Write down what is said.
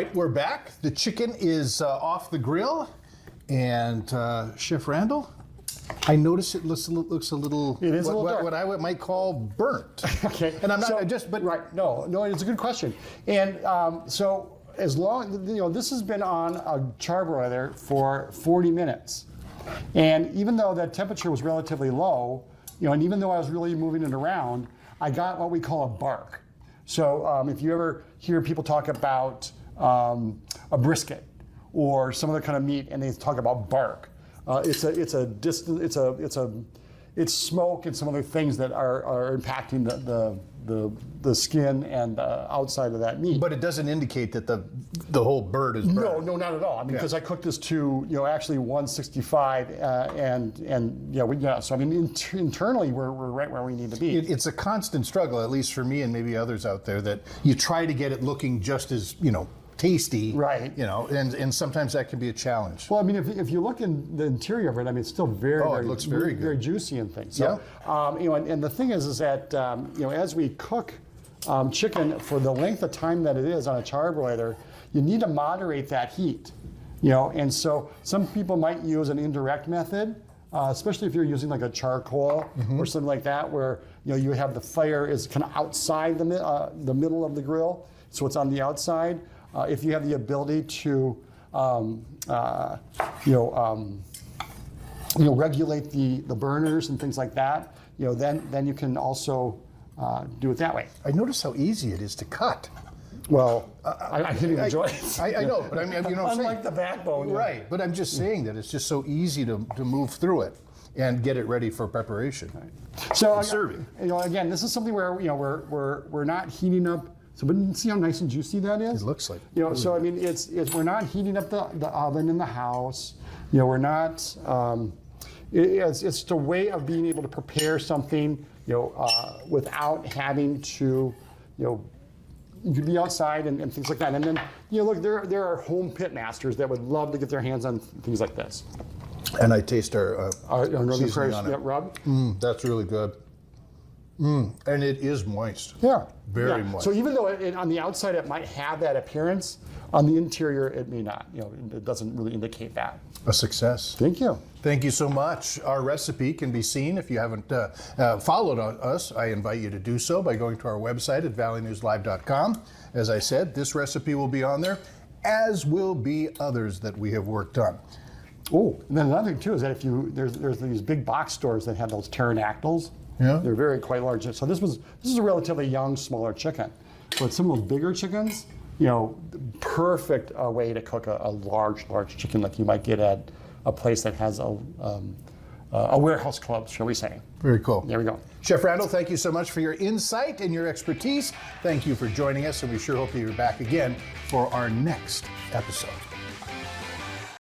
right, we're back. The chicken is off the grill, and Chef Randall, I notice it looks a little. It is a little dark. What I might call burnt. Okay, and I'm not right. No, it's a good question. And so as long this has been on a charbroiler for 40 minutes, and even though the temperature was relatively low, and even though I was really moving it around, I got what we call a bark. So if you ever hear people talk about a brisket or some other kind of meat, and they talk about bark, it's smoke and some other things that are impacting the skin and outside of that meat. But it doesn't indicate that the whole bird is burnt. No, not at all. I mean, because I cooked this to actually 165, So I mean, internally we're right where we need to be. It's a constant struggle, at least for me and maybe others out there, that you try to get it looking just as tasty, right? And sometimes that can be a challenge. Well, I mean, if you look in the interior of it, I mean, it's still it looks very good, very juicy and things. So, and the thing is that as we cook chicken for the length of time that it is on a charbroiler, you need to moderate that heat. And so some people might use an indirect method, especially if you're using like a charcoal or something like that, where you have the fire is kind of outside the middle of the grill, so it's on the outside. If you have the ability to, regulate the burners and things like that, then you can also do it that way. I notice how easy it is to cut. Well, I didn't enjoy it. I know, but I mean, unlike the backbone, right? But I'm just saying that it's just so easy to move through it and get it ready for preparation. Right. So serving. Again, this is something where we're not heating up. So, but see how nice and juicy that is? It looks like. So I mean, it's we're not heating up the oven in the house. We're not. It's just a way of being able to prepare something, without having to, you could be outside and things like that. And then, look, there are home pit masters that would love to get their hands on things like this. And I taste our Northern Prairie rub. That's really good. And it is moist. Yeah. Very moist. So even though on the outside it might have that appearance, on the interior it may not. It doesn't really indicate that. A success. Thank you. Thank you so much. Our recipe can be seen. If you haven't followed us, I invite you to do so by going to our website at valleynewslive.com. As I said, this recipe will be on there, as will be others that we have worked on. Oh, and then another thing too is that if there's these big box stores that have those pterodactyls. Yeah. They're quite large. So this is a relatively young, smaller chicken. But some of those bigger chickens, perfect way to cook a large chicken like you might get at a place that has a warehouse club, shall we say. Very cool. There we go. Chef Randall, thank you so much for your insight and your expertise. Thank you for joining us, and we sure hope that you're back again for our next episode.